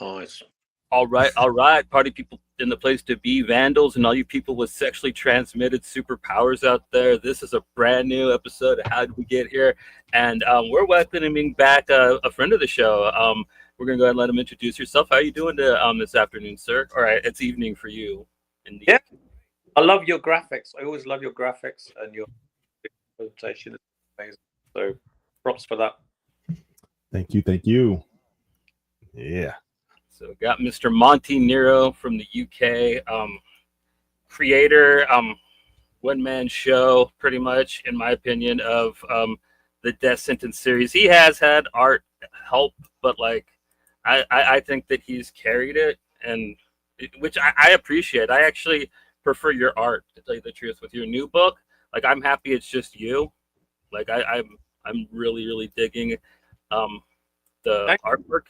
Nice. All right, party people in the place to be, vandals, and all you people with sexually transmitted superpowers out there. This is a brand new episode of How Did We Get Here? And we're welcoming back a friend of the show. We're going to go ahead and let him introduce yourself. How are you doing this afternoon, sir? All right, it's evening for you. Yeah, Indeed. I love your graphics. I always love your graphics, and your presentation is amazing. So props for that. Thank you. Thank you. Yeah. So we got Mr. Monty Nero from the UK, creator, one-man show, pretty much, in my opinion, of the Death Sentence series. He has had art help, but like I think that he's carried it, and which I appreciate. I actually prefer your art, to tell you the truth. With your new book, like I'm happy it's just you. Like I'm really digging the artwork.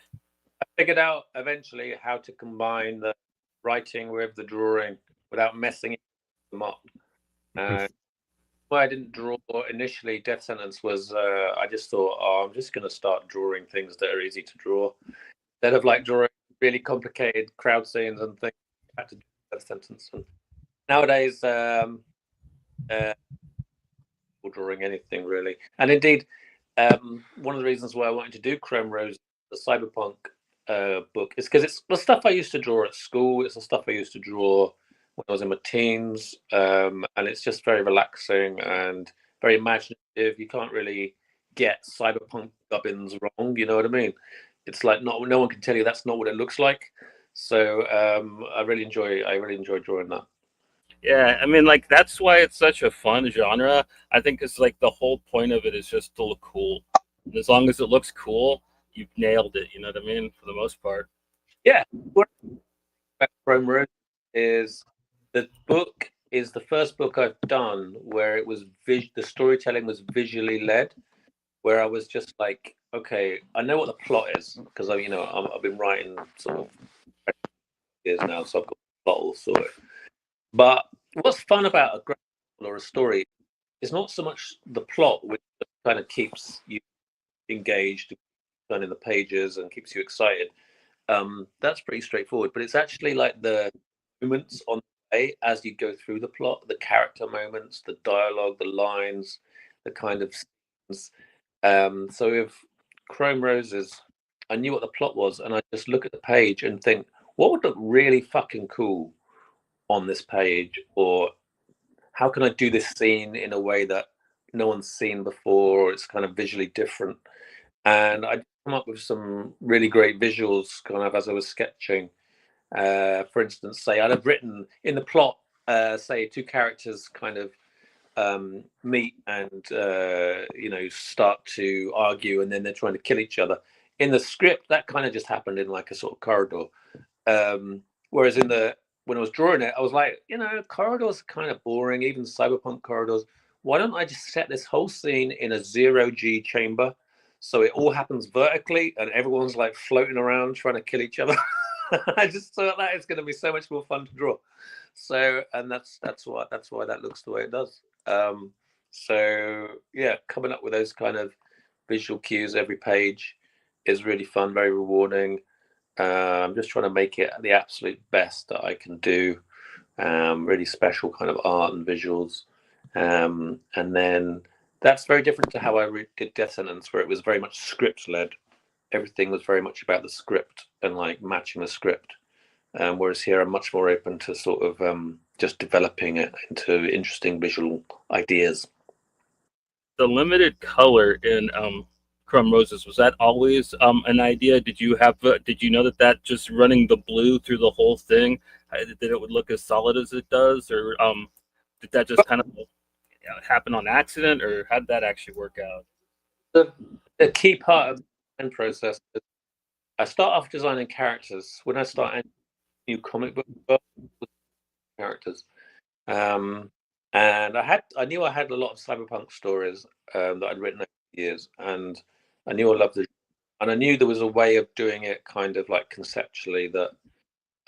I figured out eventually how to combine the writing with the drawing without messing them up. Why I didn't draw initially Death Sentence was I just thought, oh, I'm just going to start drawing things that are easy to draw instead of like drawing really complicated crowd scenes and things. I had to do Death Sentence. And nowadays, drawing anything really. And indeed, one of the reasons why I wanted to do Chrome Rose, the cyberpunk book, is because it's the stuff I used to draw at school. It's the stuff I used to draw when I was in my teens, and it's just very relaxing and very imaginative. You can't really get cyberpunk gubbins wrong. You know what I mean? It's like no one can tell you that's not what it looks like. So I really enjoy drawing that. Yeah, I mean, like that's why it's such a fun genre. I think it's like the whole point of it is just to look cool. And as long as it looks cool, you've nailed it. You know what I mean? For the most part. Yeah. What Chrome Rose is the book is the first book I've done where it was the storytelling was visually led, where I was just like, okay, I know what the plot is because I've been writing sort of years now, so I've got the plot all sorted. But what's fun about a graphic novel or a story is not so much the plot, which kind of keeps you engaged, turning the pages and keeps you excited. That's pretty straightforward, but it's actually like the moments on the way as you go through the plot, the character moments, the dialogue, the lines, the kind of scenes. So with Chrome Roses, I knew what the plot was, and I just look at the page and think, what would look really fucking cool on this page, or how can I do this scene in a way that no one's seen before, or it's kind of visually different. And I come up with some really great visuals kind of as I was sketching. For instance, say I'd have written in the plot, say two characters kind of meet and start to argue, and then they're trying to kill each other. In the script, that kind of just happened in like a sort of corridor. Whereas when I was drawing it, I was like, corridors are kind of boring, even cyberpunk corridors. Why don't I just set this whole scene in a 0G chamber? So it all happens vertically and everyone's like floating around trying to kill each other. I just thought that it's going to be so much more fun to draw. So, and that's why that looks the way it does. So yeah, coming up with those kind of visual cues every page is really fun, very rewarding. I'm just trying to make it the absolute best that I can do. Really special kind of art and visuals. And then that's very different to how I did Death Sentence, where it was very much script led. Everything was very much about the script and like matching the script. Whereas here I'm much more open to sort of just developing it into interesting visual ideas. The limited color in Chrome Roses, was that always an idea? Did you know that just running the blue through the whole thing, that it would look as solid as it does, or did that just kind of happen on accident, or how did that actually work out? The key part of the design process is I start off designing characters. When I start a new comic book characters, and I knew I had a lot of cyberpunk stories that I'd written over the years, and I knew I loved it, and I knew there was a way of doing it kind of like conceptually that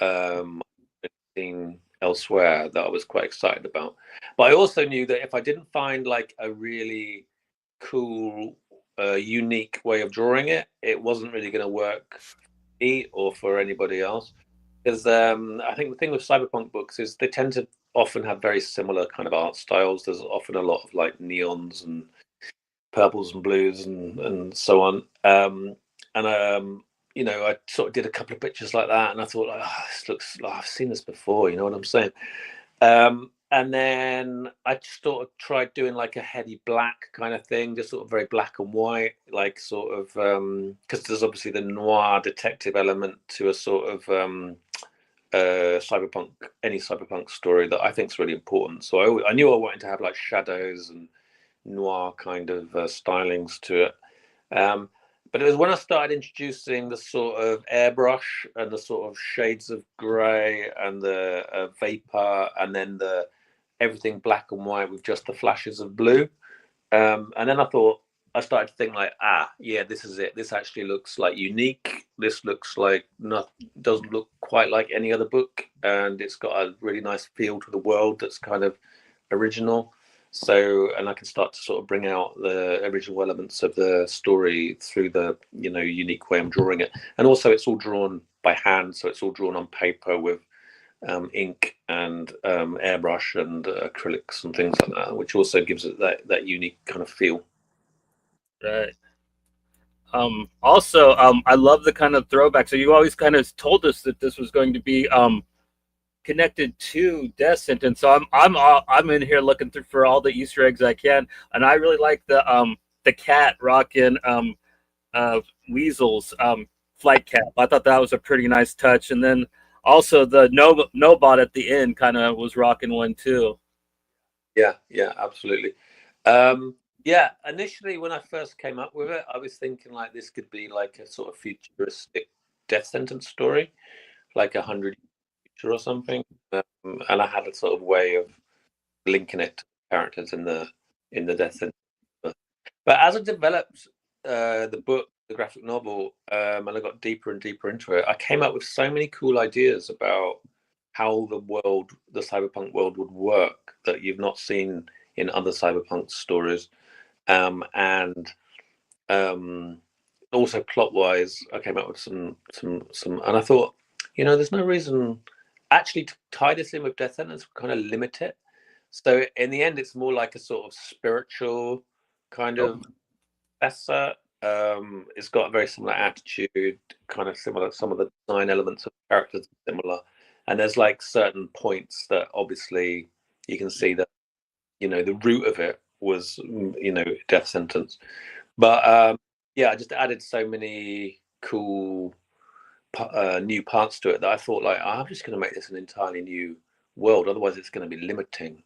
I'd seen elsewhere that I was quite excited about. But I also knew that if I didn't find like a really cool, unique way of drawing it, it wasn't really going to work me or for anybody else. Because I think the thing with cyberpunk books is they tend to often have very similar kind of art styles. There's often a lot of like neons and purples and blues and so on. You know, I sort of did a couple of pictures like that, and I thought, like, oh, this looks like I've seen this before. You know what I'm saying? And then I just sort of tried doing like a heady black kind of thing, just sort of very black and white, like sort of because there's obviously the noir detective element to a sort of cyberpunk, any cyberpunk story that I think is really important. So I knew I wanted to have like shadows and noir kind of stylings to it. But it was when I started introducing the sort of airbrush and the sort of shades of grey and the vapor, and then the everything black and white with just the flashes of blue. And then I started to think like, yeah, this is it. This actually looks like unique. This looks like doesn't look quite like any other book, and it's got a really nice feel to the world that's kind of original. So, and I can start to sort of bring out the original elements of the story through the, you know, unique way I'm drawing it. And also it's all drawn by hand. So it's all drawn on paper with ink and airbrush and acrylics and things like that, which also gives it that unique kind of feel. Right. Also, I love the kind of throwback. So you always kind of told us that this was going to be connected to Death Sentence. So I'm in here looking through for all the Easter eggs I can, and I really like the cat rocking Weasel's flight cap. I thought that was a pretty nice touch, and then also the Nobot at the end kind of was rocking one too. Yeah, absolutely. Yeah, initially when I first came up with it, I was thinking like this could be like a sort of futuristic Death Sentence story, like 100 or something, and I had a sort of way of linking it to characters in the Death Sentence. But as I developed the book, the graphic novel, and I got deeper and deeper into it, I came up with so many cool ideas about how the cyberpunk world would work that you've not seen in other cyberpunk stories, and also plot-wise, I came up with some, and I thought, you know, there's no reason actually to tie this in with Death Sentence, kind of limit it. So in the end, it's more like a sort of spiritual kind of professor. It's got a very similar attitude, kind of similar. Some of the design elements of characters are similar, and there's like certain points that obviously you can see that, you know, the root of it was, you know, Death Sentence. But yeah, I just added so many cool new parts to it that I thought like, I'm just going to make this an entirely new world. Otherwise, it's going to be limiting,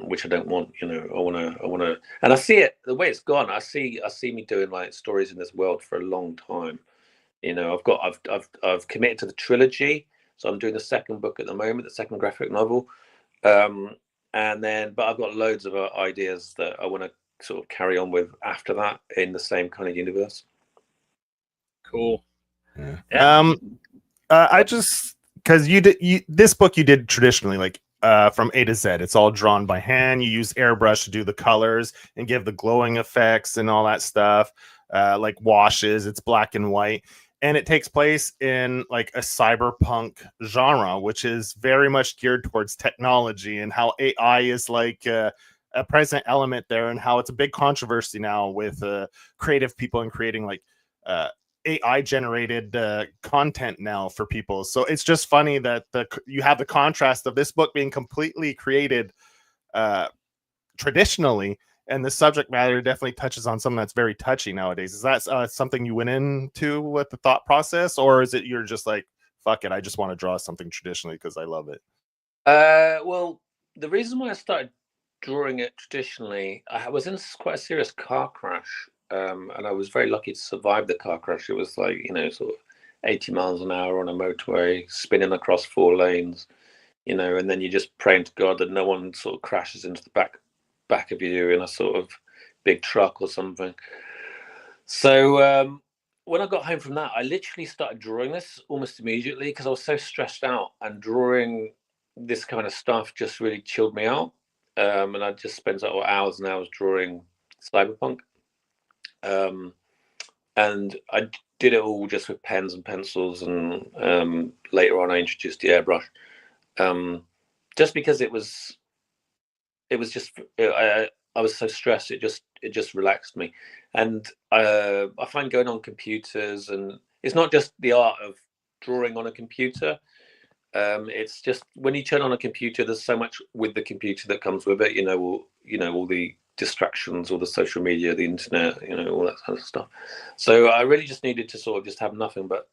which I don't want. You know, I want to, and I see it the way it's gone. I see me doing like stories in this world for a long time. You know, I've committed to the trilogy, so I'm doing the second book at the moment, the second graphic novel, and then, but I've got loads of ideas that I want to sort of carry on with after that in the same kind of universe. Cool. Yeah. I just, because this book you did traditionally, like from A to Z, it's all drawn by hand. You use airbrush to do the colors and give the glowing effects and all that stuff, like washes. It's black and white, and it takes place in like a cyberpunk genre, which is very much geared towards technology and how AI is like a present element there, and how it's a big controversy now with creative people and creating like AI generated content now for people. So it's just funny that you have the contrast of this book being completely created traditionally, and the subject matter definitely touches on something that's very touchy nowadays. Is that something you went into with the thought process, or is it you're just like, fuck it, I just want to draw something traditionally because I love it? Well, the reason why I started drawing it traditionally, I was in quite a serious car crash, and I was very lucky to survive the car crash. It was like, you know, sort of 80 miles an hour on a motorway, spinning across 4 lanes, you know, and then you just praying to God that no one sort of crashes into the back of you in a sort of big truck or something. So when I got home from that, I literally started drawing this almost immediately because I was so stressed out, and drawing this kind of stuff just really chilled me out. And I just spent like hours and hours drawing cyberpunk. And I did it all just with pens and pencils, and later on I introduced the airbrush, just because it was just I was so stressed. It just relaxed me, and I find going on computers, and it's not just the art of drawing on a computer. It's just when you turn on a computer, there's so much with the computer that comes with it. All the distractions, all the social media, the internet, all that kind of stuff. So I really just needed to sort of just have nothing but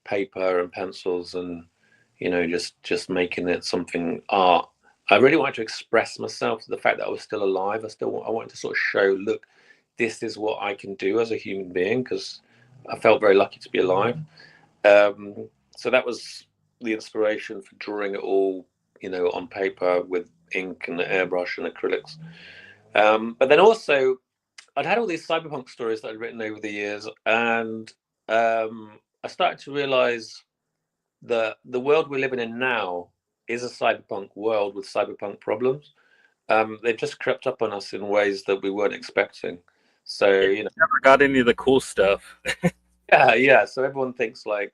paper and pencils, and just making it something art. I really wanted to express myself, the fact that I was still alive. I wanted to sort of show, look, this is what I can do as a human being, because I felt very lucky to be alive. So that was the inspiration for drawing it all, on paper with ink and the airbrush and acrylics. But then also, I'd had all these cyberpunk stories that I'd written over the years, and I started to realize that the world we're living in now is a cyberpunk world with cyberpunk problems. They've just crept up on us in ways that we weren't expecting. So never got any of the cool stuff. yeah. So everyone thinks like,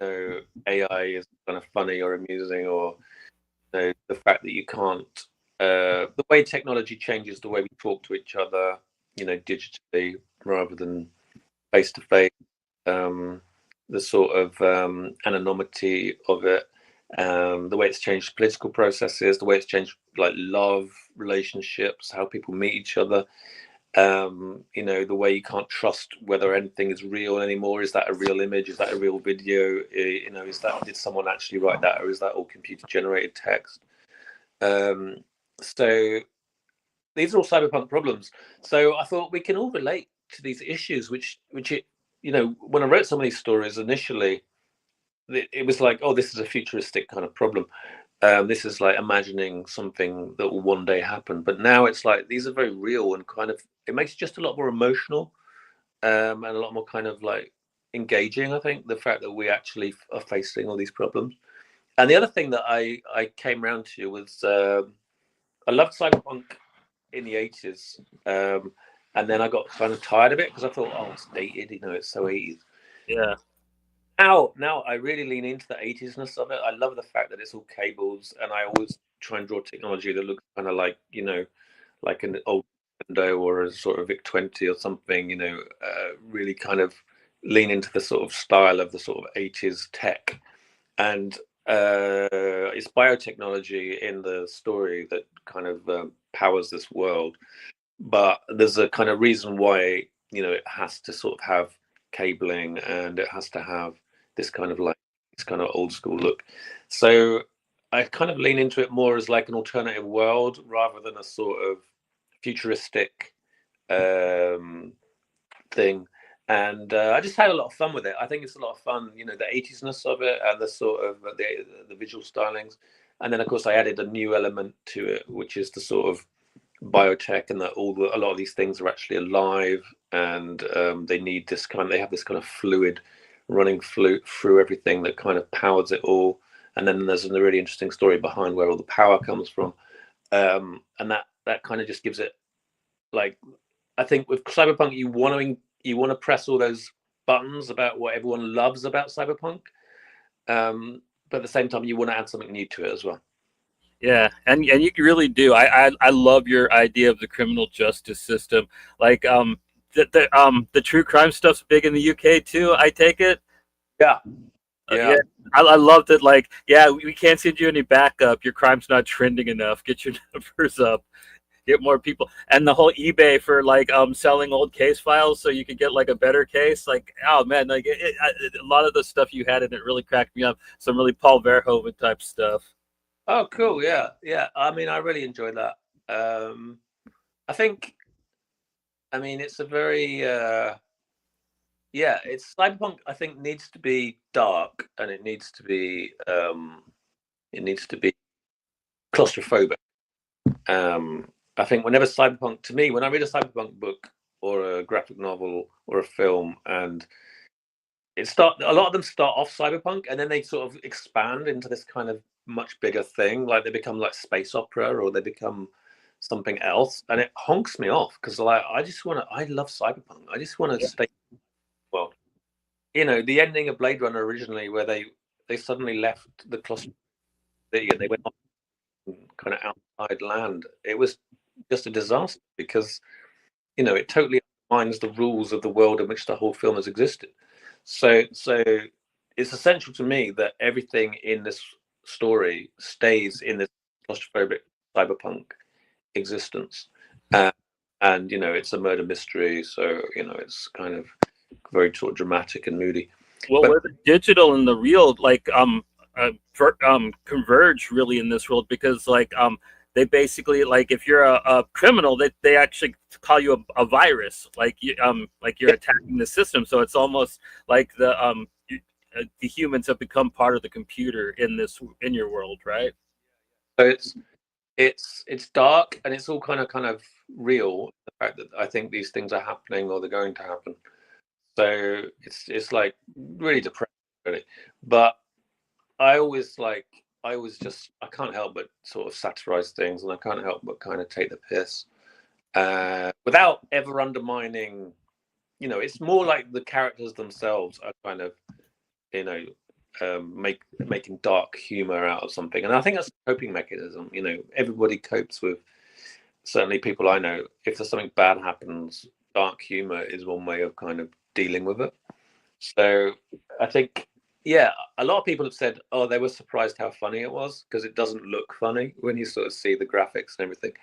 AI is kind of funny or amusing, or the fact that you can't. The way technology changes the way we talk to each other, digitally rather than face to face. The sort of anonymity of it, the way it's changed political processes, the way it's changed like love relationships, how people meet each other. The way you can't trust whether anything is real anymore. Is that a real image? Is that a real video? Did someone actually write that, or is that all computer generated text? So these are all cyberpunk problems. So I thought we can all relate to these issues, which when I wrote some of these stories initially, it was like, oh, this is a futuristic kind of problem. This is like imagining something that will one day happen. But now it's like, these are very real, and kind of, it makes it just a lot more emotional, and a lot more kind of like engaging, I think, the fact that we actually are facing all these problems. And the other thing that I came around to was, I loved cyberpunk in the 80s. And then I got kind of tired of it because I thought, oh, it's dated, it's so 80s. Yeah. Now I really lean into the 80s-ness of it. I love the fact that it's all cables, and I always try and draw technology that looks kind of like, like an old window or a sort of VIC-20 or something, really kind of lean into the sort of style of the sort of 80s tech. And it's biotechnology in the story that kind of powers this world. But there's a kind of reason why, it has to sort of have cabling, and it has to have this kind of like this kind of old school look. So I kind of lean into it more as like an alternative world rather than a sort of futuristic thing. And I just had a lot of fun with it. I think it's a lot of fun, the 80s-ness of it, and the sort of the visual stylings. And then of course I added a new element to it, which is the sort of biotech, and that a lot of these things are actually alive, and they have this kind of fluid running through everything that kind of powers it all. And then there's a really interesting story behind where all the power comes from, and that kind of just gives it, like, I think with cyberpunk you want to press all those buttons about what everyone loves about cyberpunk, but at the same time you want to add something new to it as well. Yeah, and you really do. I love your idea of the criminal justice system. Like the true crime stuff's big in the UK too, I take it. Yeah. Yeah. I love that. Like, yeah, we can't send you any backup. Your crime's not trending enough. Get your numbers up. Get more people. And the whole eBay for like selling old case files so you could get like a better case. Like, oh man, like a lot of the stuff you had in it really cracked me up. Some really Paul Verhoeven type stuff. Oh, cool. Yeah. I mean, I really enjoyed that. I think, it's a very, it's cyberpunk. I think needs to be dark, and it needs to be claustrophobic. I think whenever cyberpunk, to me, when I read a cyberpunk book or a graphic novel or a film, and a lot of them start off cyberpunk, and then they sort of expand into this kind of much bigger thing, like they become like space opera, or they become something else, and it honks me off because like I love cyberpunk. I just want to stay well. the ending of Blade Runner originally, where they suddenly left the cluster and they went off kind of outside land. It was just a disaster because it totally undermines the rules of the world in which the whole film has existed. So it's essential to me that everything in this story stays in this claustrophobic cyberpunk existence. And it's a murder mystery, so it's kind of very sort of dramatic and moody. Well, where the digital and the real converge really in this world, because they basically, if you're a criminal, they actually call you a virus, like you're attacking the system. So it's almost like the humans have become part of the computer in your world, right? So it's dark and it's all kind of real. The fact that I think these things are happening or they're going to happen. So it's like really depressing, really. But I can't help but sort of satirize things, and I can't help but kind of take the piss without ever undermining. It's more like the characters themselves are kind of, making dark humor out of something, and I think that's a coping mechanism. Everybody copes with. Certainly, people I know, if there's something bad happens, dark humor is one way of kind of dealing with it. So I think, yeah, a lot of people have said, oh, they were surprised how funny it was, because it doesn't look funny when you sort of see the graphics and everything.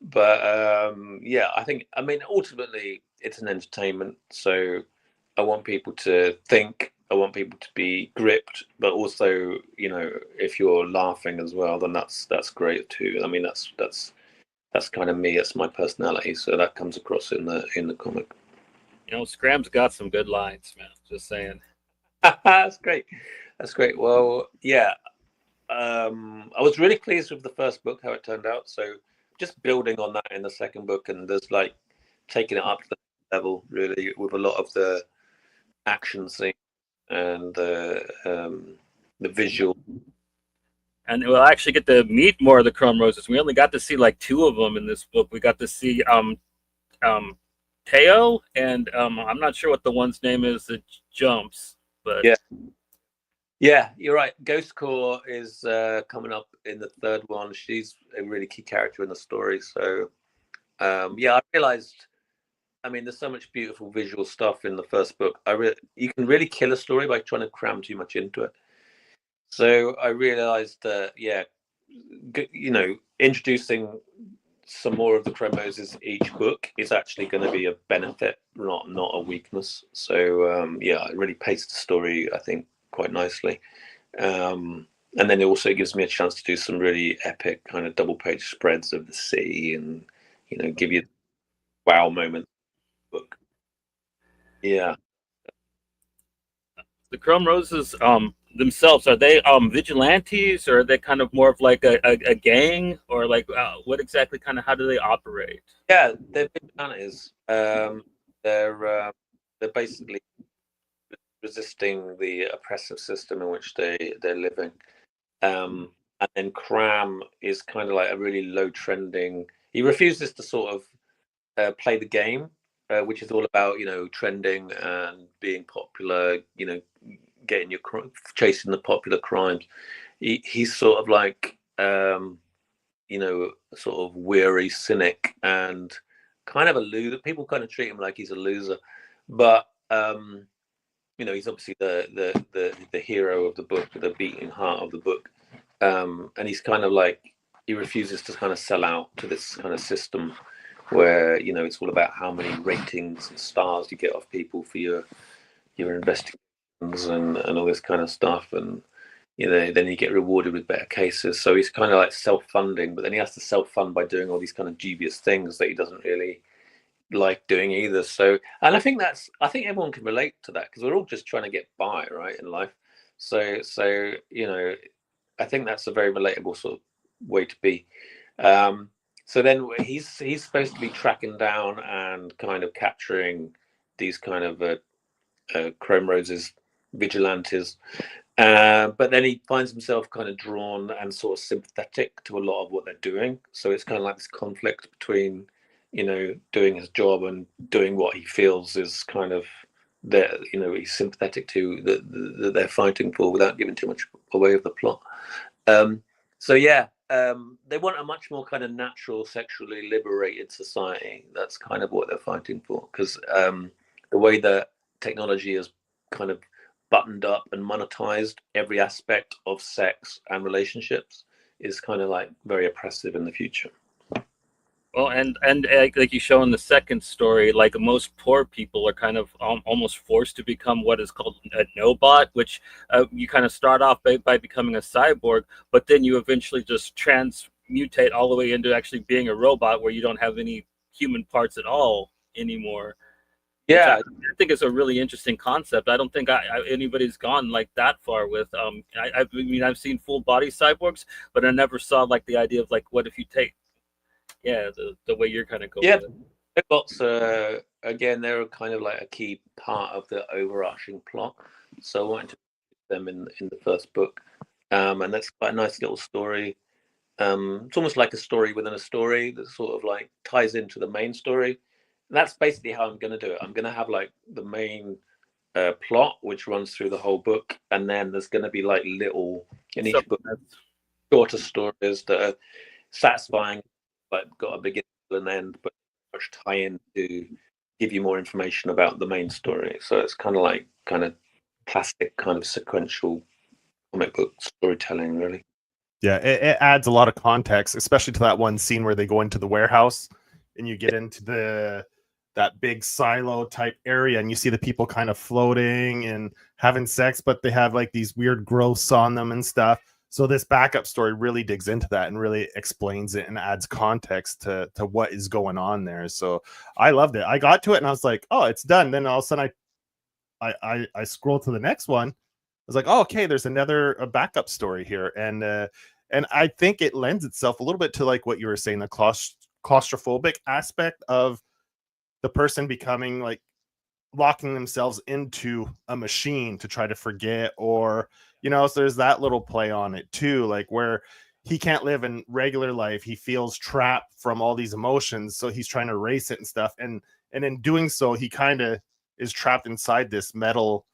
But yeah, I mean, ultimately, it's an entertainment. So I want people to think, I want people to be gripped, but also, if you're laughing as well, then that's great too. I mean, that's kind of me. It's my personality, so that comes across in the comic. Scram's got some good lines, man. Just saying. That's great. Well, yeah, I was really pleased with the first book, how it turned out. So just building on that in the second book, and there's taking it up to the level, really, with a lot of the action scenes and the visual. And we'll actually get to meet more of the Chrome Roses. We only got to see two of them in this book. We got to see Teo, and I'm not sure what the one's name is that jumps, but yeah, you're right. Ghost Core is coming up in the third one. She's a really key character in the story. So yeah, I realized, I mean, there's so much beautiful visual stuff in the first book. You can really kill a story by trying to cram too much into it. So I realized that, yeah, introducing some more of the Chrome Roses each book is actually going to be a benefit, not a weakness. So yeah, it really paced the story, I think, quite nicely. And then it also gives me a chance to do some really epic kind of double-page spreads of the sea, and give you wow moment book. Yeah. The Chrome Roses themselves, are they vigilantes, or are they kind of more of like a gang, or what exactly, kind of, how do they operate? Yeah, they're vigilantes. They're basically resisting the oppressive system in which they're living. And then Cram is kind of like a really low trending. He refuses to sort of play the game, which is all about trending and being popular. Getting chasing the popular crimes. He's sort of like sort of weary cynic and kind of a loser. People kind of treat him like he's a loser, but he's obviously the hero of the book, the beating heart of the book, and he's kind of like, he refuses to kind of sell out to this kind of system where it's all about how many ratings and stars you get off people for your investigations and all this kind of stuff, and then you get rewarded with better cases. So he's kind of like self-funding, but then he has to self-fund by doing all these kind of dubious things that he doesn't really like doing either. So, and I think everyone can relate to that, because we're all just trying to get by, right, in life. So I think that's a very relatable sort of way to be. So then he's supposed to be tracking down and kind of capturing these kind of Chrome Roses vigilantes, but then he finds himself kind of drawn and sort of sympathetic to a lot of what they're doing. So it's kind of like this conflict between doing his job and doing what he feels is kind of he's sympathetic to that they're fighting for, without giving too much away of the plot. So yeah, they want a much more kind of natural, sexually liberated society. That's kind of what they're fighting for, because the way that technology has kind of buttoned up and monetized every aspect of sex and relationships is kind of like very oppressive in the future. Well, and like you show in the second story, like most poor people are kind of almost forced to become what is called a no-bot, which you kind of start off by becoming a cyborg, but then you eventually just transmutate all the way into actually being a robot where you don't have any human parts at all anymore. Yeah, I think it's a really interesting concept. I don't think anybody's gone like that far with. I mean, I've seen full body cyborgs, but I never saw like the idea of like, what if you take, the way you're kind of going. Yeah, robots again, they're kind of like a key part of the overarching plot. So I wanted to put them in the first book, and that's quite a nice little story. It's almost like a story within a story that sort of like ties into the main story. And that's basically how I'm going to do it. I'm going to have like the main plot, which runs through the whole book, and then there's going to be like little in each book shorter stories that are satisfying, but got a beginning and end, but much tie in to give you more information about the main story. So it's kind of classic kind of sequential comic book storytelling, really. Yeah, it adds a lot of context, especially to that one scene where they go into the warehouse and you get into that big silo type area and you see the people kind of floating and having sex, but they have like these weird growths on them and stuff. So this backup story really digs into that and really explains it and adds context to what is going on there. So I loved it. I got to it and I was like, oh, it's done. Then all of a sudden I scroll to the next one. I was like, oh, okay, there's a backup story here. And I think it lends itself a little bit to like what you were saying, the claustrophobic aspect of the person becoming like locking themselves into a machine to try to forget, or so there's that little play on it too, like where he can't live in regular life, he feels trapped from all these emotions, so he's trying to erase it and stuff, and in doing so he kind of is trapped inside this metal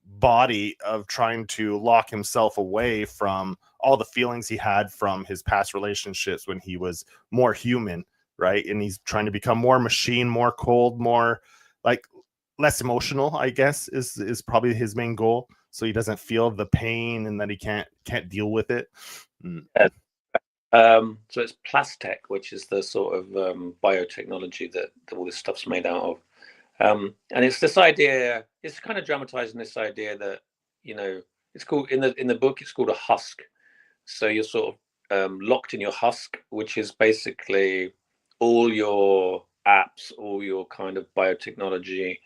body of trying to lock himself away from all the feelings he had from his past relationships when he was more human, right? And he's trying to become more machine, more cold, more like less emotional, I guess is probably his main goal, so he doesn't feel the pain and that he can't deal with it. So it's Plastech, which is the sort of biotechnology that all this stuff's made out of. And it's this idea, it's kind of dramatizing this idea that, it's called in the book, it's called a husk. So you're sort of locked in your husk, which is basically all your apps, all your kind of biotechnology,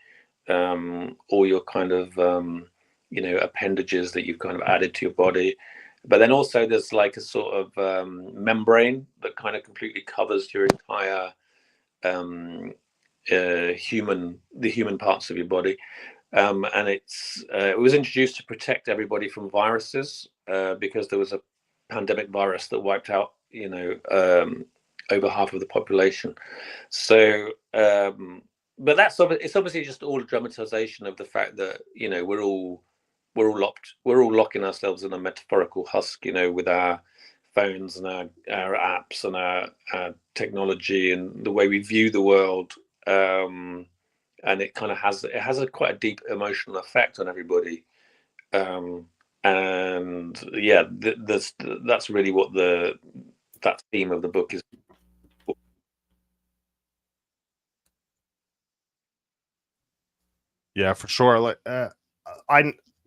all your kind of, appendages that you've kind of added to your body. But then also there's like a sort of membrane that kind of completely covers your entire the human parts of your body, and it was introduced to protect everybody from viruses, because there was a pandemic virus that wiped out over half of the population. So but it's obviously just all a dramatization of the fact that we're all locking ourselves in a metaphorical husk, with our phones and our apps and our technology and the way we view the world. And it kind of has quite a deep emotional effect on everybody, and yeah, that's really what that theme of the book is. Yeah, for sure.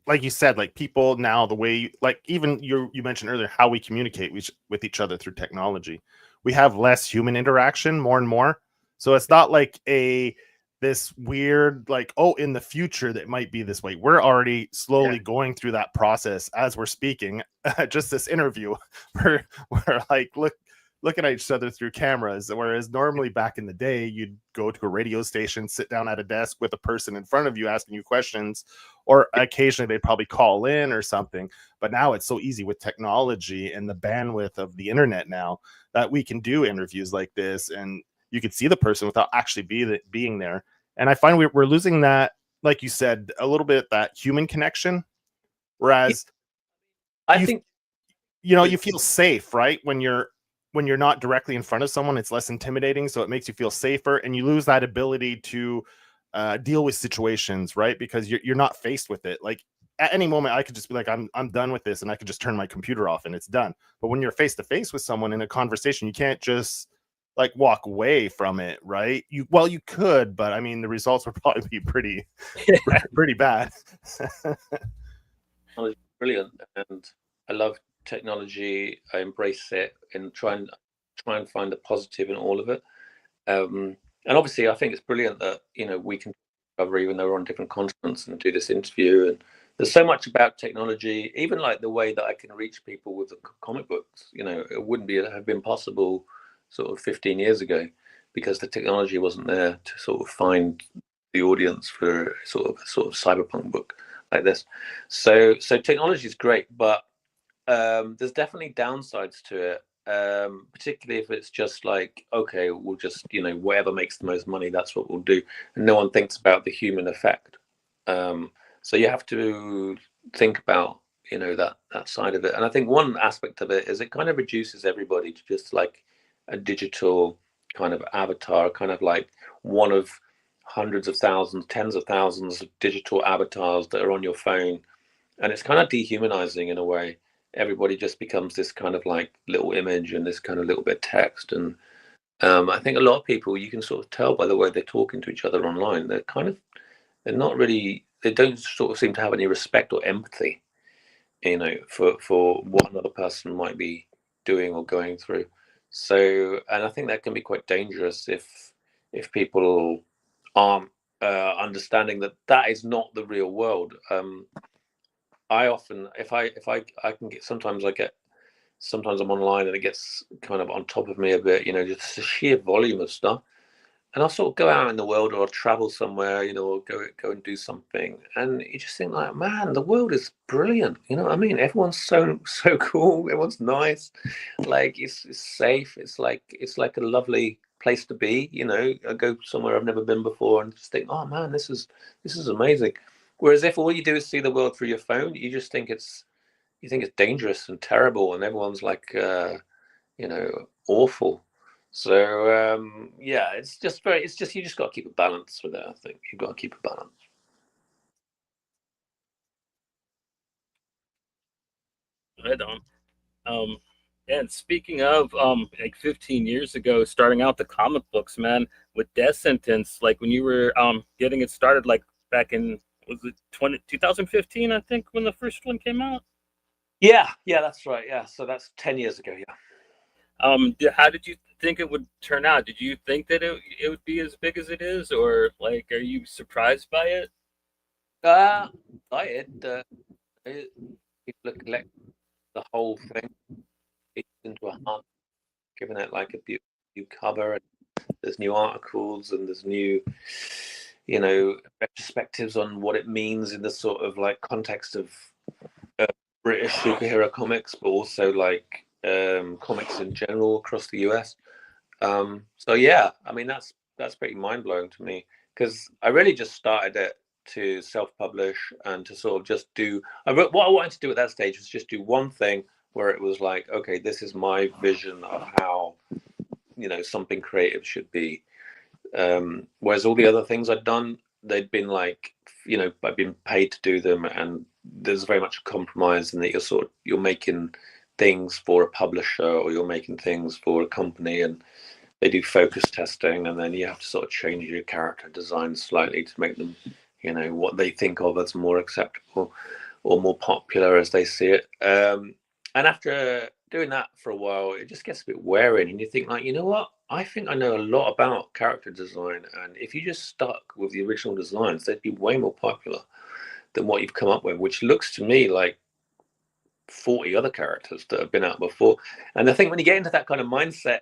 Like you said, like people now, the way like even you mentioned earlier how we communicate with each other through technology, we have less human interaction more and more. So it's not like this weird like, oh, in the future that might be this way. We're already slowly going through that process as we're speaking. Just this interview, we're like looking at each other through cameras, whereas normally back in the day you'd go to a radio station, sit down at a desk with a person in front of you asking you questions, or occasionally they'd probably call in or something. But now it's so easy with technology and the bandwidth of the internet now that we can do interviews like this and you could see the person without actually being there. And I find we're losing that like you said, a little bit that human connection. Whereas I think you feel safe, right? When you're not directly in front of someone, it's less intimidating, so it makes you feel safer, and you lose that ability to deal with situations, right? Because you're not faced with it. Like at any moment, I could just be like, I'm done with this, and I could just turn my computer off, and it's done. But when you're face to face with someone in a conversation, you can't just like walk away from it, right? You could, but I mean, the results would probably be pretty bad. brilliant, and I love technology. I embrace it and try and find the positive in all of it. And obviously, I think it's brilliant that we can cover, even though we're on different continents, and do this interview. And there's so much about technology, even like the way that I can reach people with the comic books. It wouldn't have been possible sort of 15 years ago, because the technology wasn't there to sort of find the audience for sort of cyberpunk book like this. So technology is great, but there's definitely downsides to it. Particularly if it's just like, okay, we'll just whatever makes the most money, that's what we'll do, and no one thinks about the human effect. So you have to think about that side of it. And I think one aspect of it is it kind of reduces everybody to just like a digital kind of avatar, kind of like one of hundreds of thousands, tens of thousands of digital avatars that are on your phone, and it's kind of dehumanizing in a way. Everybody just becomes this kind of like little image and this kind of little bit of text. And I think a lot of people, you can sort of tell by the way they're talking to each other online, they're not really, they don't sort of seem to have any respect or empathy, for what another person might be doing or going through. So, and I think that can be quite dangerous if people aren't understanding that is not the real world. I often, if I can get, sometimes I'm online and it gets kind of on top of me a bit, just the sheer volume of stuff. And I'll sort of go out in the world, or I'll travel somewhere, or go and do something. And you just think like, man, the world is brilliant. You know what I mean? Everyone's so cool. Everyone's nice. Like it's safe. It's like a lovely place to be. I go somewhere I've never been before and just think, oh man, this is amazing. Whereas if all you do is see the world through your phone, you just think it's dangerous and terrible, and everyone's like, awful. So yeah, it's just you just got to keep a balance with it. I think you've got to keep a balance. Right on. And speaking of like 15 years ago, starting out the comic books, man, with Death Sentence, like when you were getting it started, like back in, was it 2015, I think, when the first one came out? Yeah, that's right. Yeah, so that's 10 years ago. Yeah. How did you think it would turn out? Did you think that it would be as big as it is, or like, are you surprised by it? People are collecting the whole thing into a hunt, giving it like a new cover, and there's new articles, and there's new retrospectives on what it means in the sort of like context of British superhero comics, but also like comics in general across the US. So yeah, I mean that's pretty mind blowing to me, because I really just started it to self-publish and to sort of just do. What I wanted to do at that stage was just do one thing where it was like, okay, this is my vision of how something creative should be. Whereas all the other things I'd done, they'd been like, I've been paid to do them, and there's very much a compromise in that you're making things for a publisher, or you're making things for a company, and they do focus testing, and then you have to sort of change your character design slightly to make them, what they think of as more acceptable or more popular as they see it. And after doing that for a while, it just gets a bit wearing, and you think like, you know what? I think I know a lot about character design, and if you just stuck with the original designs, they'd be way more popular than what you've come up with, which looks to me like 40 other characters that have been out before. And I think when you get into that kind of mindset,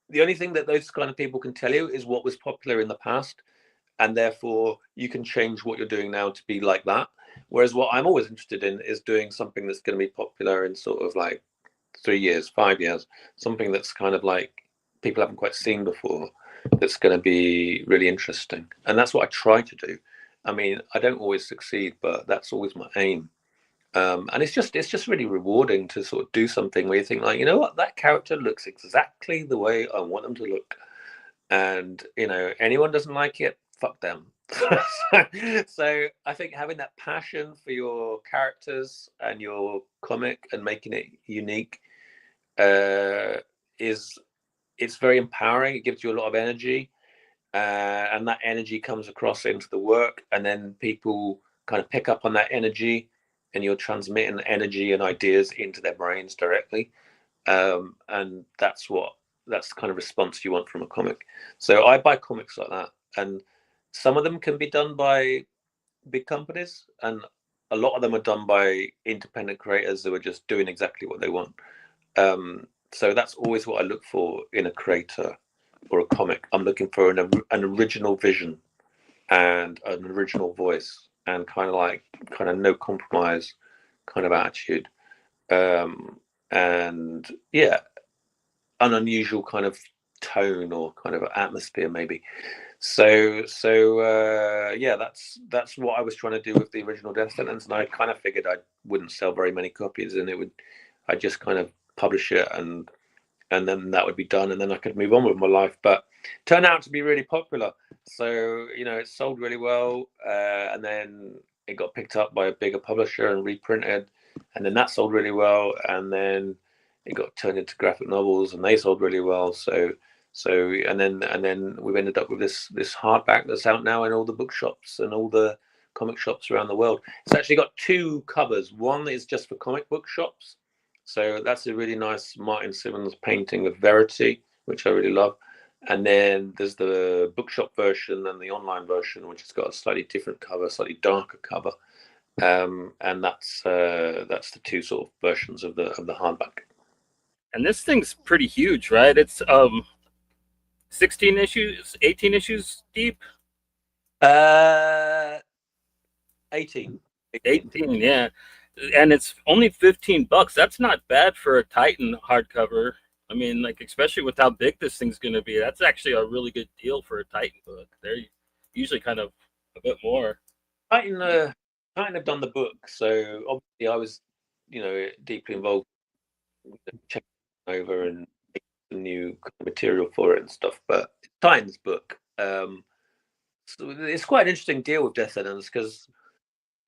the only thing that those kind of people can tell you is what was popular in the past, and therefore you can change what you're doing now to be like that. Whereas what I'm always interested in is doing something that's going to be popular in sort of like 3 years, 5 years, something that's kind of like people haven't quite seen before, that's going to be really interesting. And that's what I try to do. I mean, I don't always succeed, but that's always my aim. And it's just really rewarding to sort of do something where you think like, you know what, that character looks exactly the way I want them to look, and anyone doesn't like it, fuck them. So I think having that passion for your characters and your comic and making it unique is it's very empowering. It gives you a lot of energy, and that energy comes across into the work, and then people kind of pick up on that energy, and you're transmitting energy and ideas into their brains directly, and that's the kind of response you want from a comic. So I buy comics like that, and some of them can be done by big companies, and a lot of them are done by independent creators who are just doing exactly what they want. So that's always what I look for in a creator or a comic. I'm looking for an original vision and an original voice, and kind of no compromise kind of attitude, and yeah, an unusual kind of tone or kind of atmosphere maybe. So yeah, that's what I was trying to do with the original Death Sentence, and I kind of figured I wouldn't sell very many copies, and I'd just kind of publish it, and then that would be done, and then I could move on with my life. But it turned out to be really popular, so it sold really well, and then it got picked up by a bigger publisher and reprinted, and then that sold really well, and then it got turned into graphic novels, and they sold really well. So and then we've ended up with this hardback that's out now in all the bookshops and all the comic shops around the world. It's actually got two covers. One is just for comic book shops, so that's a really nice Martin Simmons painting of Verity, which I really love. And then there's the bookshop version and the online version, which has got a slightly different cover, slightly darker cover, and that's the two sort of versions of the hardback. And this thing's pretty huge, right? It's 16 issues, 18 issues deep. 18. 18, yeah. And it's only $15. That's not bad for a Titan hardcover. I mean, like, especially with how big this thing's going to be, that's actually a really good deal for a Titan book. They're usually kind of a bit more. Titan have done the book, so obviously I was, deeply involved, checking over and making some new material for it and stuff. But Titan's book, so it's quite an interesting deal with Death Sentence, because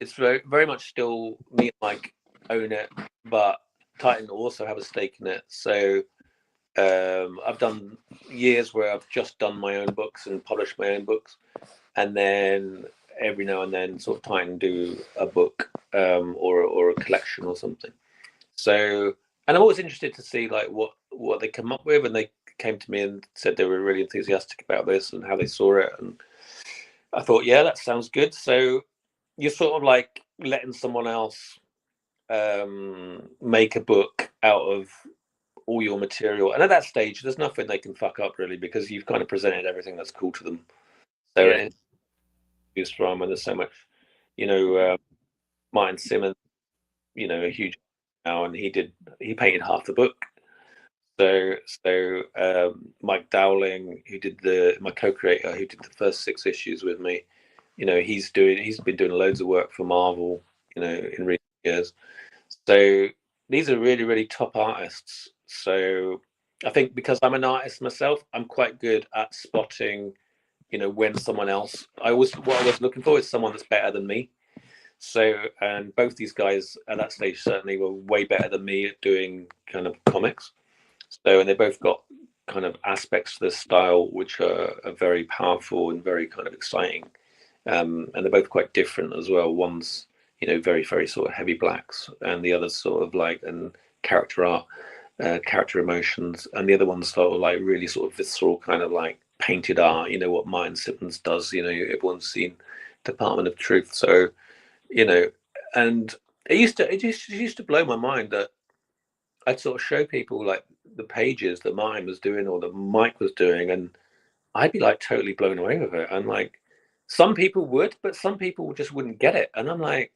it's very, very much still me and Mike own it, but Titan also have a stake in it. So I've done years where I've just done my own books and published my own books, and then every now and then sort of Titan do a book, or a collection or something. So, and I'm always interested to see like what they come up with, and they came to me and said they were really enthusiastic about this and how they saw it, and I thought, yeah, that sounds good. So you're sort of like letting someone else make a book out of all your material, and at that stage there's nothing they can fuck up really, because you've kind of presented everything that's cool to them. So yeah. Choose from, and there's so much, Martin Simmons, a huge now, and he painted half the book. So Mike Dowling, my co-creator, who did the first 6 issues with me, he's been doing loads of work for Marvel, in recent years. So these are really, really top artists. So I think because I'm an artist myself, I'm quite good at spotting, when someone else. What I was looking for is someone that's better than me. So, and both these guys at that stage certainly were way better than me at doing kind of comics. So, and they both got kind of aspects to the style which are very powerful and very kind of exciting. And they're both quite different as well. One's, very, very sort of heavy blacks, and the other's sort of like, and character art, character emotions, and the other one's sort of like really sort of visceral kind of like painted art, what Martin Simmons does, everyone's seen Department of Truth. So, and it used to blow my mind that I'd sort of show people like the pages that Martin was doing or that Mike was doing, and I'd be like totally blown away with it. And like some people would, but some people just wouldn't get it. And I'm like,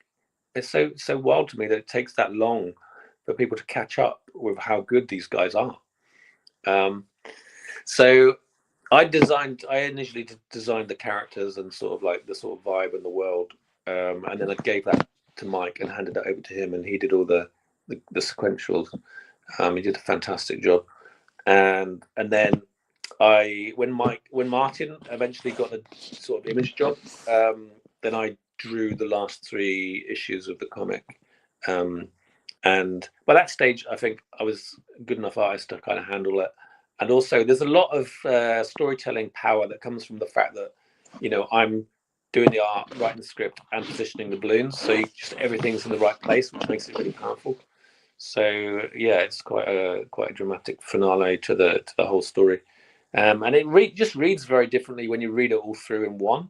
it's so wild to me that it takes that long for people to catch up with how good these guys are. So I initially designed the characters and sort of like the sort of vibe and the world, and then I gave that to Mike and handed it over to him, and he did all the sequentials. He did a fantastic job, and then when Martin eventually got the sort of image job, then I drew the last 3 issues of the comic. And by that stage, I think I was a good enough artist to kind of handle it. And also, there's a lot of storytelling power that comes from the fact that, I'm doing the art, writing the script, and positioning the balloons. So everything's in the right place, which makes it really powerful. So yeah, it's quite a dramatic finale to the whole story, and it just reads very differently when you read it all through in one,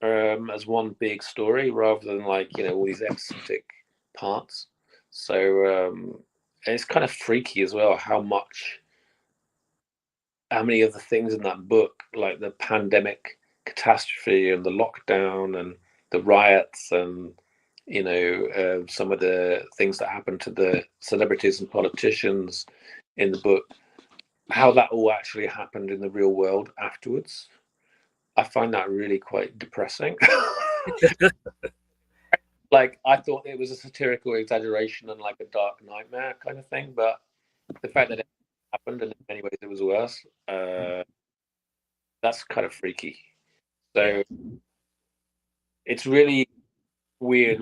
as one big story rather than like all these episodic parts. So it's kind of freaky as well how many of the things in that book, like the pandemic catastrophe and the lockdown and the riots and some of the things that happened to the celebrities and politicians in the book, how that all actually happened in the real world afterwards. I find that really quite depressing. Like, I thought it was a satirical exaggeration and like a dark nightmare kind of thing, but the fact that it happened and in many ways it was worse, that's kind of freaky. So it's really weird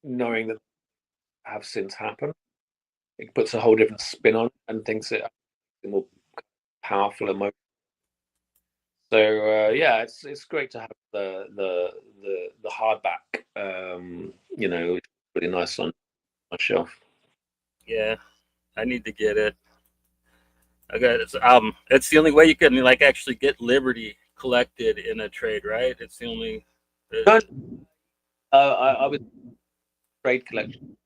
knowing that have since happened. It puts a whole different spin on it and thinks it more powerful emotion. So yeah, it's great to have the hardback. It's really nice on my shelf. Yeah, I need to get it. I got it. It's the only way you can like actually get Liberty collected in a trade, right? It's the only. I was trade collection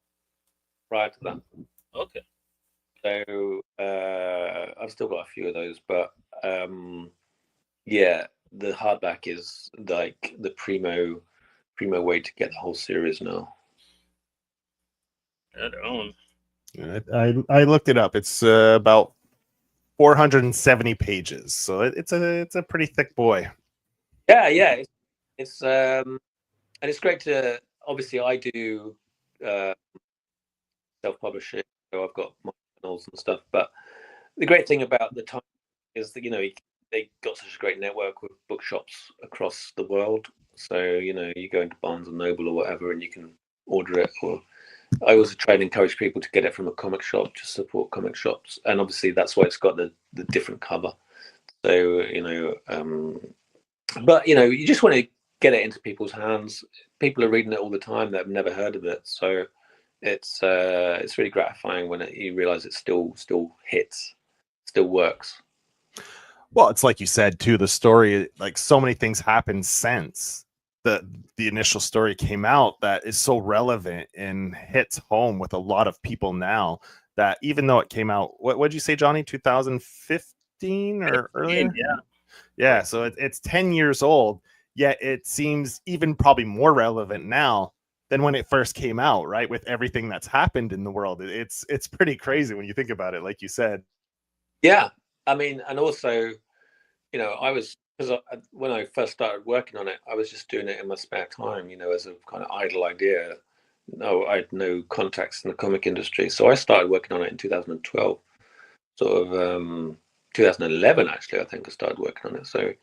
prior to that. Okay. So I've still got a few of those, but yeah, the hardback is like the primo way to get the whole series now. I looked it up. It's about 470 pages, so it's a pretty thick boy. Yeah, it's and it's great to. Obviously, I do self-publishing, so I've got my channels and stuff. But the great thing about the time is that they got such a great network with bookshops across the world. So you go into Barnes and Noble or whatever, and you can order it. Or I also try and encourage people to get it from a comic shop to support comic shops, and obviously that's why it's got the different cover. So but you just want to get it into people's hands. People are reading it all the time that have never heard of it, so it's really gratifying when you realize it still hits, still works. Well, it's like you said too, the story, like so many things happened since the initial story came out that is so relevant and hits home with a lot of people now, that even though it came out, what'd you say, Johnny, 2015 or earlier? Yeah, so it's 10 years old, yet it seems even probably more relevant now than when it first came out, right? With everything that's happened in the world. It's pretty crazy when you think about it, like you said. Yeah, I mean, and also, because when I first started working on it, I was just doing it in my spare time, as a kind of idle idea. No, I had no contacts in the comic industry, so I started working on it in 2012, sort of 2011 actually. I think I started working on it. So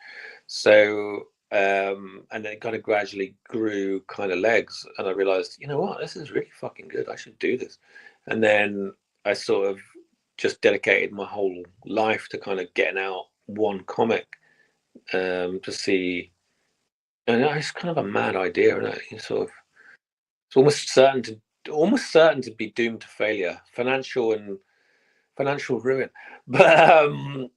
and then it kind of gradually grew kind of legs, and I realized, what, this is really fucking good. I should do this. And then I sort of just dedicated my whole life to kind of getting out one comic to see. And it's kind of a mad idea, isn't it? It's almost certain to be doomed to failure, financial ruin. But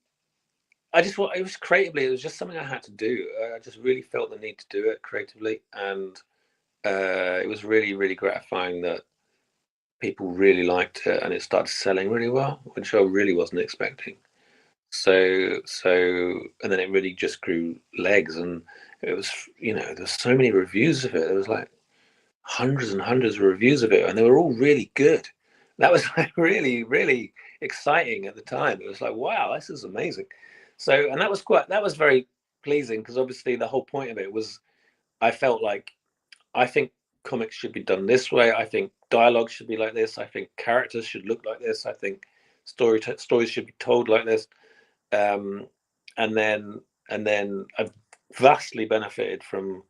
it was creatively, it was just something I had to do. I just really felt the need to do it creatively, and it was really, really gratifying that people really liked it, and it started selling really well, which I really wasn't expecting. So, and then it really just grew legs, and it was, there's so many reviews of it. There was like hundreds and hundreds of reviews of it, and they were all really good. That was like really, really exciting at the time. It was like, wow, this is amazing. So, and that was very pleasing, because obviously the whole point of it was, I felt like, I think comics should be done this way. I think dialogue should be like this. I think characters should look like this. I think stories should be told like this. Um, and then I've vastly benefited from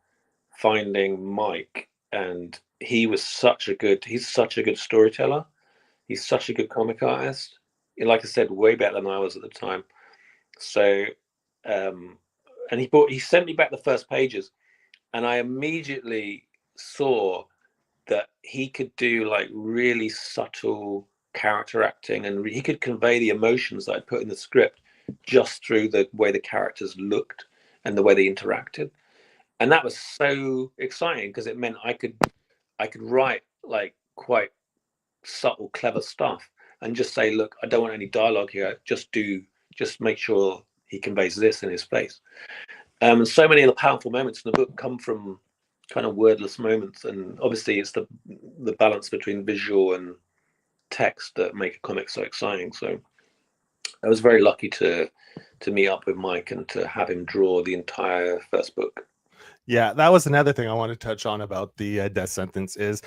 finding Mike, and he's such a good storyteller. He's such a good comic artist. Like I said, way better than I was at the time. So, and he sent me back the first pages, and I immediately saw that he could do like really subtle character acting, and he could convey the emotions that I put in the script just through the way the characters looked and the way they interacted. And that was so exciting, because it meant I could write like quite subtle, clever stuff, and just say, look, I don't want any dialogue here. Just make sure he conveys this in his face. And so many of the powerful moments in the book come from kind of wordless moments, and obviously it's the balance between visual and text that make a comic so exciting. So I was very lucky to meet up with Mike and to have him draw the entire first book. Yeah, that was another thing I want to touch on about the Death Sentence is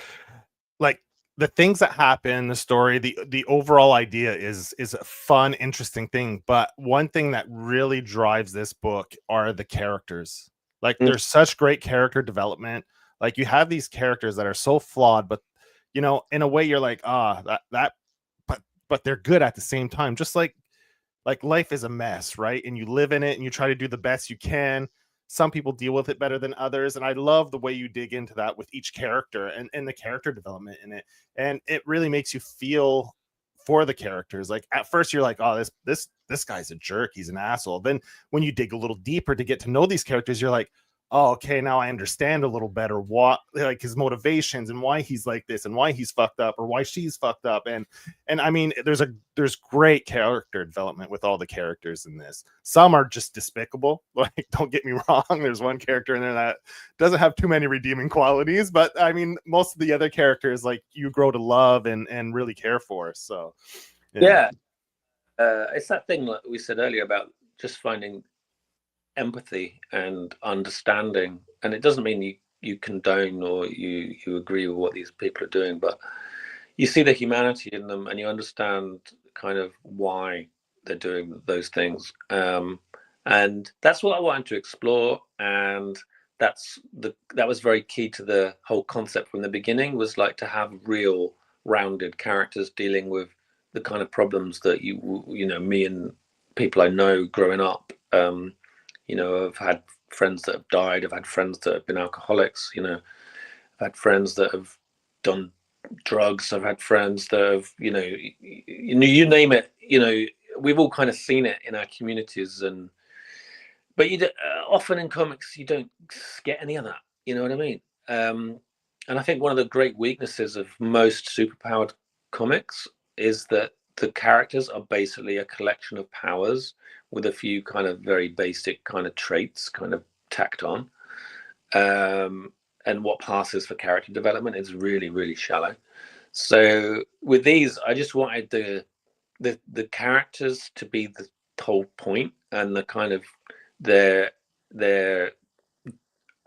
like the things that happen, the story, the overall idea is a fun, interesting thing. But one thing that really drives this book are the characters. Like there's such great character development. Like you have these characters that are so flawed, but you know, in a way you're like, but they're good at the same time. Just like life is a mess, right? And you live in it and you try to do the best you can. Some people deal with it better than others, and I love the way you dig into that with each character and the character development in it. And it really makes you feel for the characters. Like at first you're like, oh, this guy's a jerk, he's an asshole. Then when you dig a little deeper to get to know these characters, you're like, oh, okay, now I understand a little better what like his motivations and why he's like this and why he's fucked up or why she's fucked up. And I mean, there's great character development with all the characters in this. Some are just despicable. Like, don't get me wrong. There's one character in there that doesn't have too many redeeming qualities, but I mean, most of the other characters, like, you grow to love and really care for. So, yeah. It's that thing like we said earlier about just finding empathy and understanding, and it doesn't mean you condone or you agree with what these people are doing, but you see the humanity in them and you understand kind of why they're doing those things. And that's what I wanted to explore, and that was very key to the whole concept from the beginning, was like to have real rounded characters dealing with the kind of problems that you know, me and people I know growing up. You know, I've had friends that have died. I've had friends that have been alcoholics. You know, I've had friends that have done drugs. I've had friends that have, you name it. You know, we've all kind of seen it in our communities, but often in comics you don't get any of that. You know what I mean? And I think one of the great weaknesses of most superpowered comics is that the characters are basically a collection of powers with a few kind of very basic kind of traits kind of tacked on. And what passes for character development is really, really shallow. So with these, I just wanted the characters to be the whole point, and the kind of their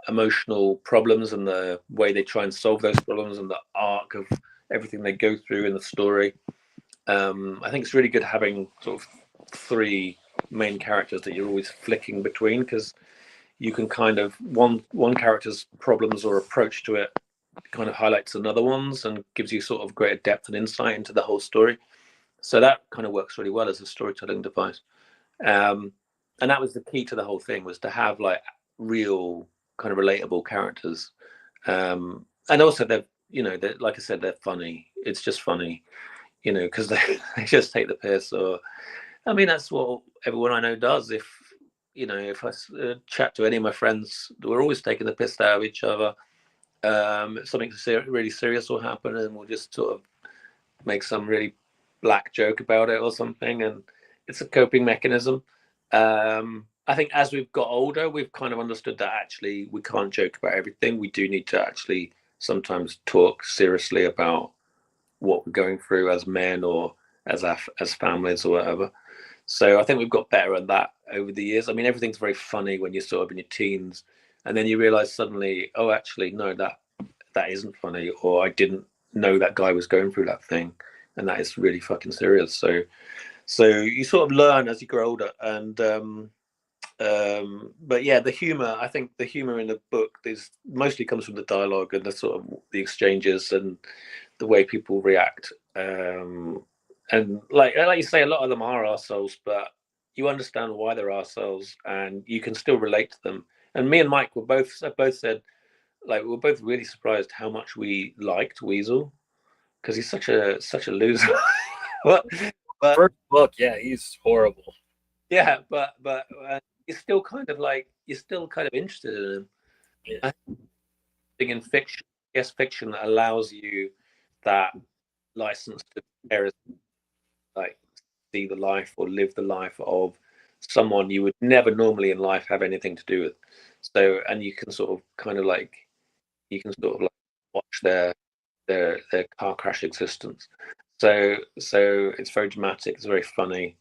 emotional problems and the way they try and solve those problems and the arc of everything they go through in the story. I think it's really good having sort of three main characters that you're always flicking between, because you can kind of one character's problems or approach to it kind of highlights another one's and gives you sort of greater depth and insight into the whole story. So that kind of works really well as a storytelling device. And that was the key to the whole thing, was to have like real kind of relatable characters. And also they're like I said, they're funny. It's just funny, you know, because they just take the piss. Or I mean, that's what everyone I know does. If I chat to any of my friends, we're always taking the piss out of each other. Something really serious will happen, and we'll just sort of make some really black joke about it or something, and it's a coping mechanism. I think as we've got older, we've kind of understood that actually we can't joke about everything. We do need to actually sometimes talk seriously about what we're going through as men or as families or whatever. So I think we've got better at that over the years. I mean, everything's very funny when you're sort of in your teens, and then you realize suddenly, oh, actually, no, that isn't funny, or I didn't know that guy was going through that thing, and that is really fucking serious. So you sort of learn as you grow older, and but yeah, the humor. I think the humor in the book is mostly comes from the dialogue and the sort of the exchanges and the way people react. And like you say, a lot of them are arseholes, but you understand why they're arseholes, and you can still relate to them. And me and Mike were both said, like, we were both really surprised how much we liked Weasel, because he's such a loser. but First book, yeah, he's horrible. Yeah, but you're still kind of interested in him. Yeah. I think in fiction, yes, fiction that allows you that license to like see the life or live the life of someone you would never normally in life have anything to do with. So, and you can sort of watch their car crash existence. So it's very dramatic. It's very funny.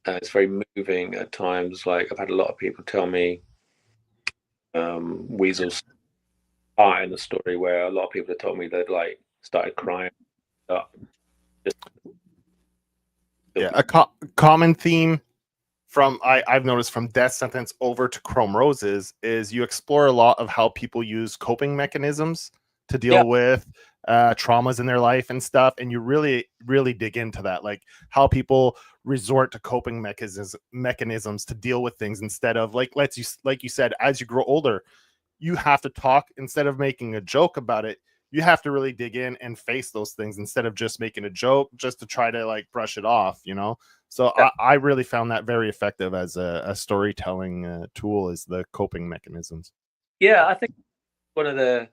It's very moving at times. Like, I've had a lot of people tell me Weasel's part in the story where a lot of people have told me they've like started crying up. Yeah, a common theme from I've noticed from Death Sentence over to Chrome Roses is you explore a lot of how people use coping mechanisms to deal with traumas in their life and stuff, and you really dig into that, like how people resort to coping mechanisms to deal with things instead of like you said, as you grow older, you have to talk instead of making a joke about it. You have to really dig in and face those things instead of just making a joke just to try to like brush it off, you know? So I really found that very effective as a storytelling tool, is the coping mechanisms. Yeah, I think one of the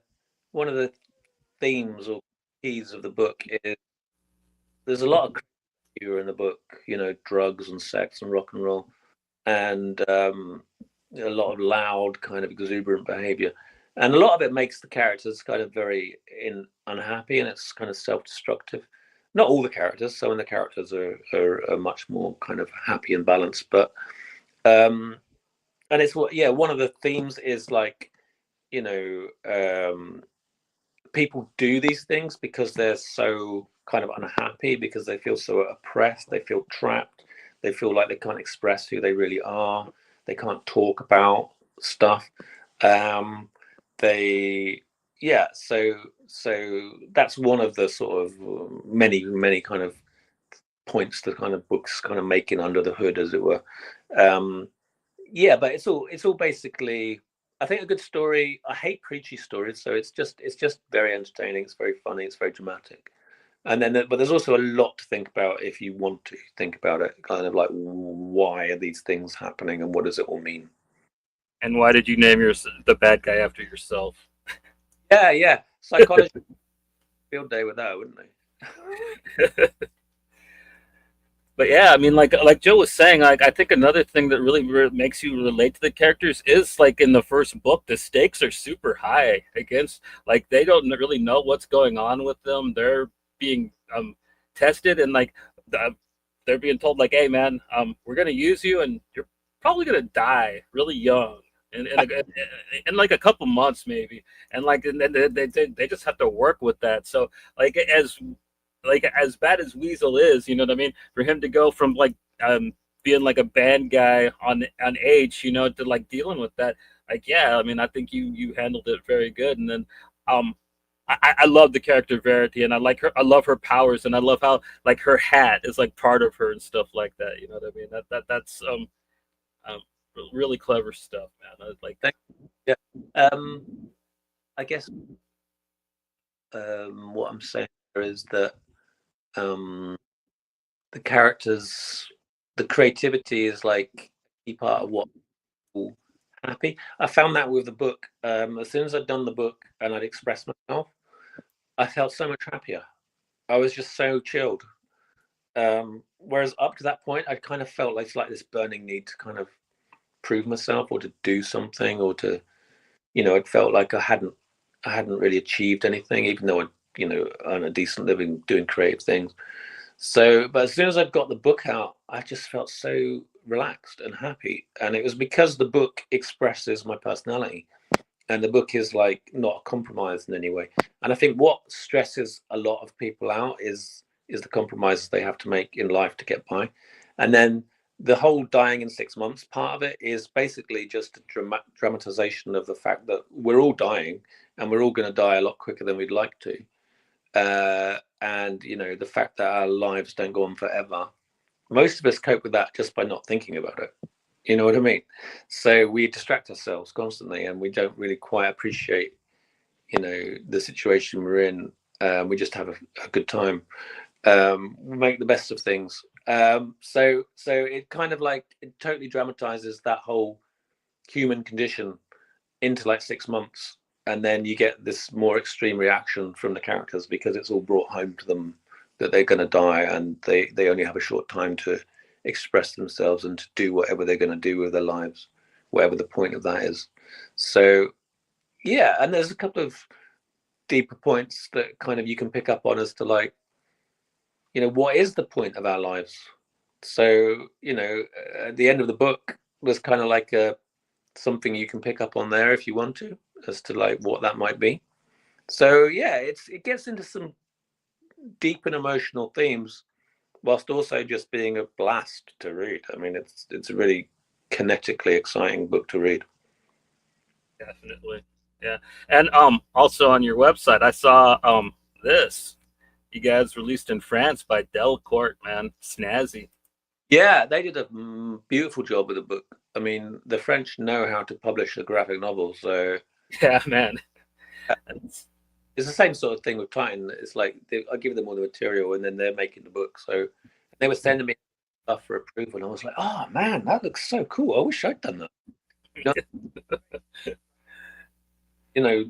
themes or keys of the book is there's a lot of humor in the book, you know, drugs and sex and rock and roll, and a lot of loud kind of exuberant behavior, and a lot of it makes the characters kind of very unhappy, and it's kind of self-destructive. Not all the characters. Some of the characters are much more kind of happy and balanced, but and it's one of the themes is like, you know, people do these things because they're so kind of unhappy, because they feel so oppressed, they feel trapped, they feel like they can't express who they really are, they can't talk about stuff. So that's one of the sort of many kind of points the kind of books kind of making under the hood, as it were. But it's all basically, I think, a good story. I hate preachy stories, so it's just very entertaining. It's very funny. It's very dramatic, and then but there's also a lot to think about if you want to think about it. Kind of like, why are these things happening, and what does it all mean? And why did you name the bad guy after yourself? Yeah. Psychology field day with that, wouldn't they? But yeah, I mean, like Joe was saying, like I think another thing that really makes you relate to the characters is like in the first book, the stakes are super high against, like, they don't really know what's going on with them. They're being tested, and like they're being told like, hey man, we're gonna use you, and you're probably gonna die really young, in like a couple months maybe, and like and then they just have to work with that. So like as bad as Weasel is, you know what I mean? For him to go from like being like a band guy on H, you know, to like dealing with that, like, yeah, I mean, I think you handled it very good. And then I love the character Verity, and I like her. I love her powers, and I love how like her hat is like part of her and stuff like that. You know what I mean? That's really clever stuff, man. I like. Yeah. I guess what I'm saying is that the characters, the creativity is like a key part of what people happy. I found that with the book. As soon as I'd done the book and I'd expressed myself, I felt so much happier. I was just so chilled. Whereas up to that point, I kind of felt like this burning need to kind of prove myself or to do something, or to, you know, it felt like I hadn't really achieved anything, even though earn a decent living doing creative things. So, but as soon as I'd got the book out, I just felt so relaxed and happy. And it was because the book expresses my personality. And the book is like not compromised in any way. And I think what stresses a lot of people out is the compromises they have to make in life to get by. And then the whole dying in 6 months part of it is basically just a dramatization of the fact that we're all dying and we're all going to die a lot quicker than we'd like to. And the fact that our lives don't go on forever, most of us cope with that just by not thinking about it. You know what I mean? So we distract ourselves constantly and we don't really quite appreciate the situation we're in. We just have a good time. We make the best of things. So it kind of like it totally dramatizes that whole human condition into like 6 months, and then you get this more extreme reaction from the characters because it's all brought home to them that they're going to die and they only have a short time to express themselves and to do whatever they're going to do with their lives, whatever the point of that is. So yeah, and there's a couple of deeper points that kind of you can pick up on as to like, what is the point of our lives? So, at the end of the book, there's kind of like something you can pick up on there if you want to, as to like what that might be. So yeah, it gets into some deep and emotional themes, whilst also just being a blast to read. I mean, it's a really kinetically exciting book to read. Definitely, yeah. And also on your website, I saw this. You guys released in France by Delacourt, man. Snazzy. Yeah, they did a beautiful job with the book. I mean, the French know how to publish a graphic novel, so yeah, man. It's the same sort of thing with Titan. It's like I give them all the material, and then they're making the book. So they were sending me stuff for approval, and I was like, "Oh man, that looks so cool! I wish I'd done that."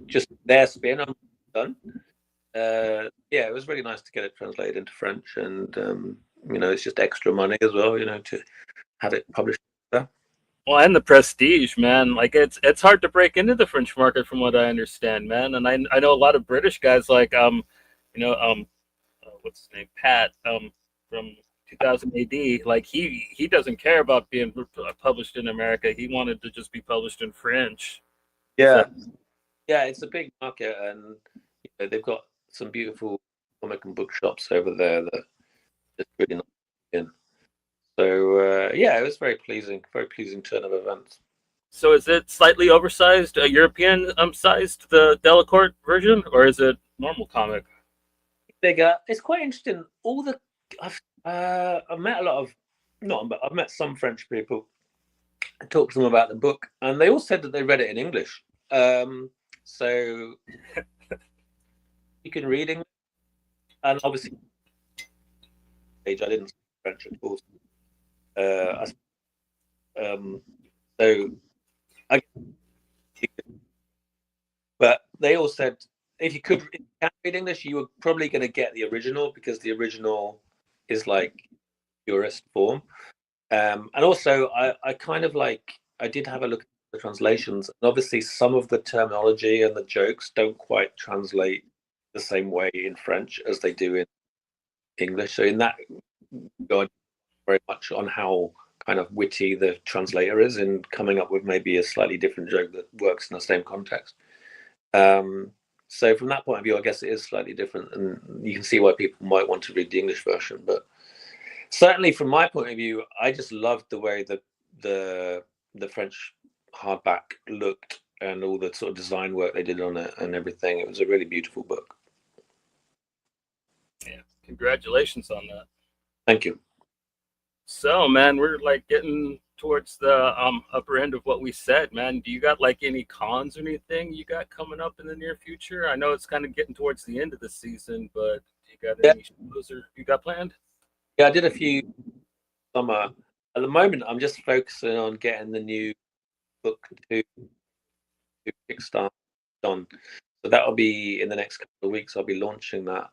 Just their spin on done. Yeah, it was really nice to get it translated into French, and it's just extra money as well, to have it published there. Well, and the prestige, man. Like it's hard to break into the French market, from what I understand, man. And I know a lot of British guys, like what's his name, Pat, from 2000 AD. Like he doesn't care about being published in America. He wanted to just be published in French. Yeah, so, yeah, it's a big market, and they've got some beautiful comic and book shops over there that just really nice in. So yeah, it was very pleasing turn of events. So is it slightly oversized, European sized, the Delacourt version, or is it normal comic? Bigger. It's quite interesting. I've met a lot of I've met some French people. I talked to them about the book, and they all said that they read it in English. So you can read English, and obviously, I didn't speak French at all. But they all said if you can read English, you were probably going to get the original, because the original is like purest form. And also, I kind of like, I did have a look at the translations, and obviously some of the terminology and the jokes don't quite translate the same way in French as they do in English. So in that, going very much on how kind of witty the translator is in coming up with maybe a slightly different joke that works in the same context. So from that point of view, I guess it is slightly different, and you can see why people might want to read the English version. But certainly from my point of view, I just loved the way that the French hardback looked and all the sort of design work they did on it and everything. It was a really beautiful book. Yeah, congratulations on that. Thank you. So, man, we're like getting towards the upper end of what we said, man. Do you got like any cons or anything you got coming up in the near future? I know it's kind of getting towards the end of the season, but do you got any shows or you got planned? Yeah, I did a few summer. At the moment, I'm just focusing on getting the new book to Kickstarter on. So that'll be in the next couple of weeks. I'll be launching that.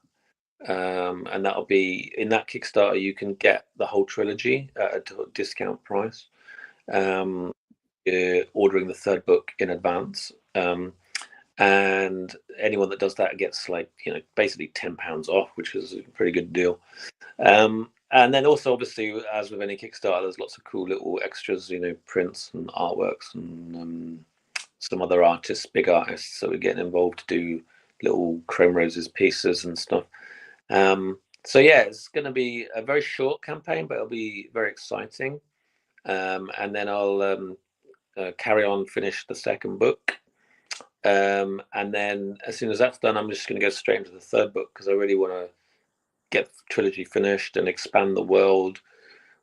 And that'll be in that Kickstarter. You can get the whole trilogy at a discount price, ordering the third book in advance. and anyone that does that gets like, you know, basically £10 off, which is a pretty good deal. And then also, obviously, as with any Kickstarter, there's lots of cool little extras, you know, prints and artworks and some other artists, big artists. So we're getting involved to do little Chrome Roses pieces and stuff. So yeah, it's going to be a very short campaign, but it'll be very exciting. And then I'll carry on, finish the second book. And then as soon as that's done, I'm just going to go straight into the third book, because I really want to get the trilogy finished and expand the world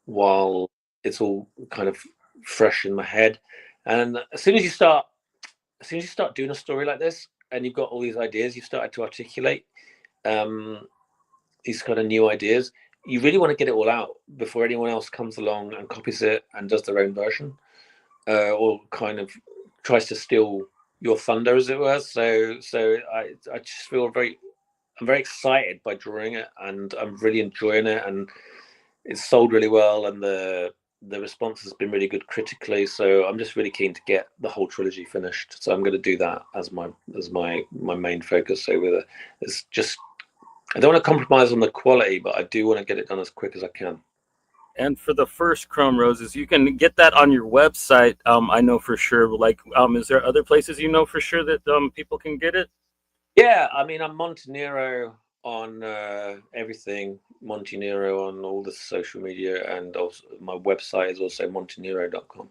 while it's all kind of fresh in my head. And as soon as you start doing a story like this and you've got all these ideas you've started to articulate, these kind of new ideas, you really want to get it all out before anyone else comes along and copies it and does their own version, or kind of tries to steal your thunder, as it were. So I just feel I'm very excited by drawing it, and I'm really enjoying it, and it's sold really well, and the response has been really good critically. So I'm just really keen to get the whole trilogy finished. So I'm going to do that as my main focus. So it's just, I don't want to compromise on the quality, but I do want to get it done as quick as I can. And for the first Chrome Roses, you can get that on your website. I know for sure. Like, is there other places you know for sure that people can get it? Yeah, I mean, I'm Monty Nero on everything. Monty Nero on all the social media, and also my website is also montynero.com.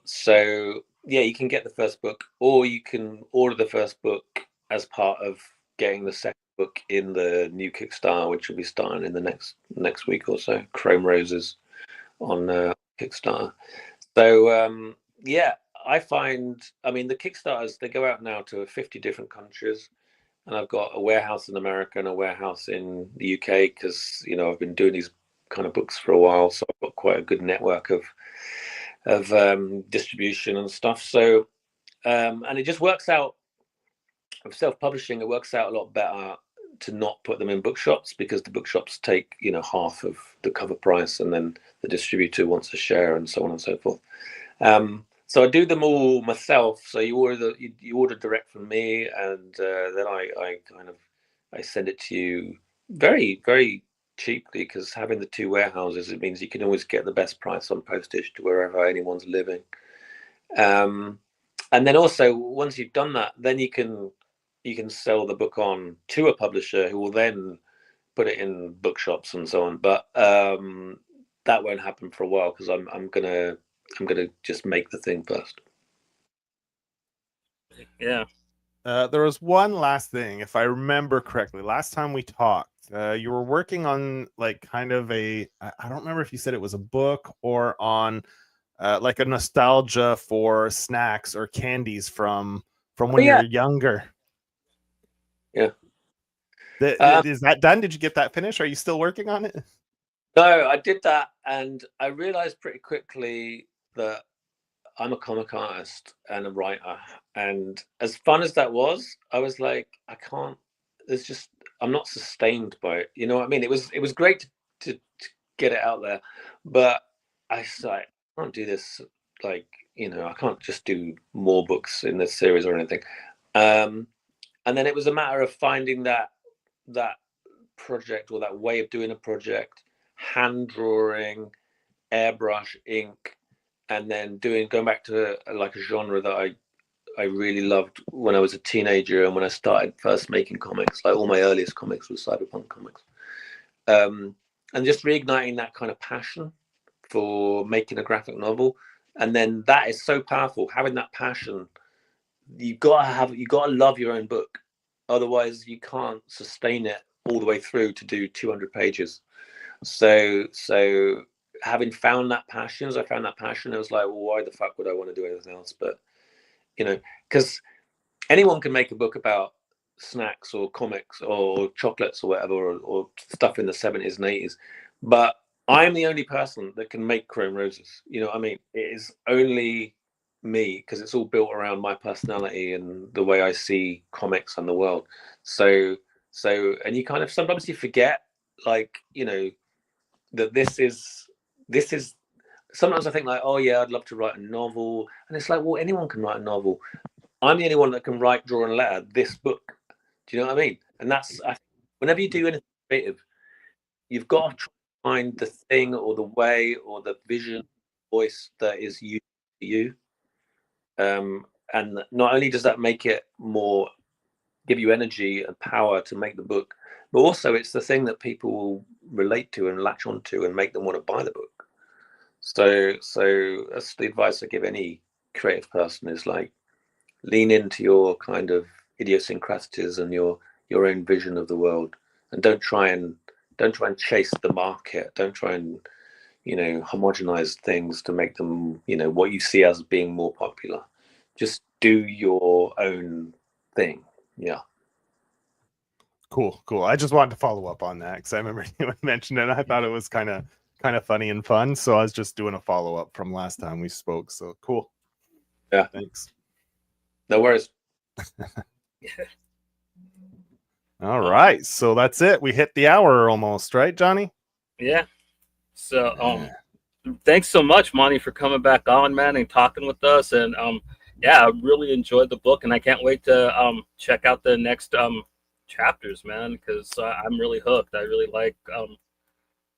So yeah, you can get the first book, or you can order the first book as part of getting the second book in the new Kickstarter, which will be starting in the next week or so. Chrome Roses on Kickstarter. So yeah, I mean, the Kickstarters, they go out now to 50 different countries, and I've got a warehouse in America and a warehouse in the UK, because, you know, I've been doing these kind of books for a while, so I've got quite a good network of distribution and stuff. So and it just works out, with self-publishing, it works out a lot better to not put them in bookshops, because the bookshops take, you know, half of the cover price, and then the distributor wants a share, and so on and so forth. So I do them all myself. So you order direct from me, and then I send it to you very, very cheaply, because having the two warehouses, it means you can always get the best price on postage to wherever anyone's living. And then also, once you've done that, then you can sell the book on to a publisher who will then put it in bookshops and so on. But that won't happen for a while, because I'm gonna just make the thing first. Yeah. There was one last thing, if I remember correctly. Last time we talked, you were working on like kind of I don't remember if you said it was a book or on like a nostalgia for snacks or candies from when you were younger. Yeah. Is that done? Did you get that finished? Are you still working on it? No, I did that, and I realized pretty quickly that I'm a comic artist and a writer, and as fun as that was, I was like, I'm not sustained by it. You know what I mean? It was great to get it out there, but I can't do this. Like, you know, I can't just do more books in this series or anything. And then it was a matter of finding that project, or that way of doing a project, hand drawing, airbrush, ink, and then going back to like a genre that I really loved when I was a teenager, and when I started first making comics. Like, all my earliest comics were cyberpunk comics, and just reigniting that kind of passion for making a graphic novel. And then that is so powerful, having that passion. You gotta love your own book, otherwise you can't sustain it all the way through to do 200 pages. So having found that passion, it was like, well, why the fuck would I want to do anything else? But, you know, because anyone can make a book about snacks or comics or chocolates or whatever, or stuff in the 70s and 80s, but I'm the only person that can make Chrome Roses. You know what I mean? It is only me, because it's all built around my personality and the way I see comics and the world. So and you kind of, sometimes you forget, like, you know, that this is sometimes I think like, oh yeah, I'd love to write a novel, and it's like, well, anyone can write a novel. I'm the only one that can write, draw, and letter this book. Do you know what I mean? And that's whenever you do anything creative, you've got to try to find the thing or the way or the vision, voice that is unique to you. And not only does that make it more, give you energy and power to make the book, but also it's the thing that people will relate to and latch onto and make them want to buy the book. So that's the advice I give any creative person, is like, lean into your kind of idiosyncrasies and your own vision of the world, and don't try and chase the market. Don't try and homogenize things to make them what you see as being more popular. Just do your own thing. Yeah. Cool. I just wanted to follow up on that because I remember you mentioned it. And I thought it was kind of funny and fun. So I was just doing a follow up from last time we spoke. So cool. Yeah. Thanks. No worries. All right. So that's it. We hit the hour almost, right, Johnny? Yeah. So thanks so much, Monty, for coming back on, man, and talking with us. And yeah, I really enjoyed the book, and I can't wait to check out the next chapters, man, because I'm really hooked. I really like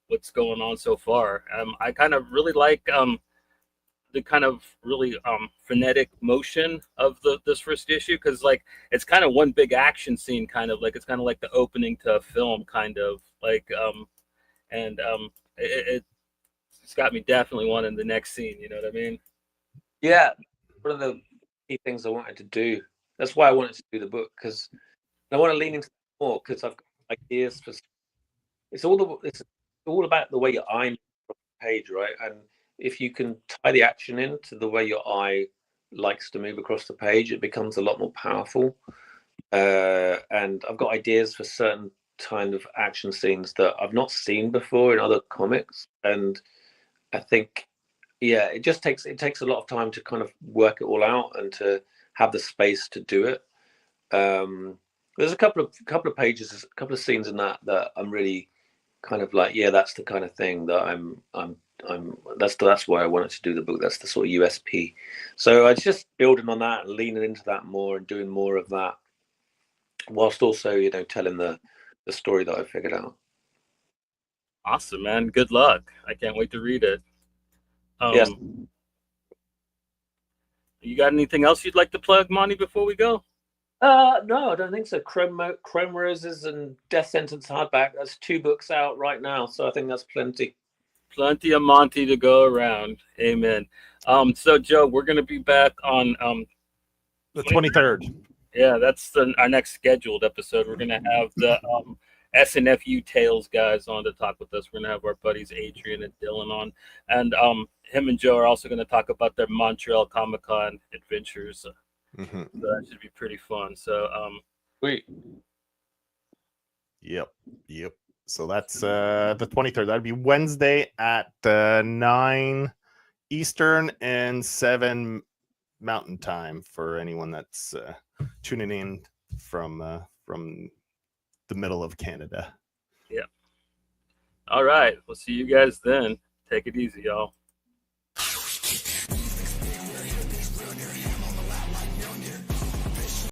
what's going on so far. I kind of really like the kind of really frenetic motion of this first issue, because like it's kind of one big action scene, kind of like it's kind of like the opening to a film, kind of like and it's got me definitely wanting the next scene. You know what I mean? Yeah, one of the key things I wanted to do. That's why I wanted to do the book, because I want to lean into more, because I've got ideas for. It's all about the way your eye moves on the page, right? And if you can tie the action into the way your eye likes to move across the page, it becomes a lot more powerful. And I've got ideas for certain kind of action scenes that I've not seen before in other comics, and I think, yeah, it takes a lot of time to kind of work it all out and to have the space to do it. There's a couple of pages, a couple of scenes in that I'm really kind of like, yeah, that's the kind of thing that that's why I wanted to do the book. That's the sort of USP. So I was just building on that and leaning into that more and doing more of that, whilst also telling the story that I figured out. Awesome, man. Good luck. I can't wait to read it. Yes. You got anything else you'd like to plug, Monty, before we go? No, I don't think so. Chrome Roses and Death Sentence hardback. That's 2 books out right now, so I think that's plenty. Plenty of Monty to go around. Amen. So Joe, we're gonna be back on the 23rd. Yeah, that's our next scheduled episode. We're gonna have the SNFU Tales guys on to talk with us. We're gonna have our buddies Adrian and Dylan on, and him and Joe are also gonna talk about their Montreal Comic-Con adventures. Mm-hmm. So that should be pretty fun. So sweet. Yep. So that's the 23rd. That'd be Wednesday at 9 Eastern and 7 Mountain Time for anyone that's tuning in from the middle of Canada. Yeah. All right. We'll see you guys then. Take it easy, y'all.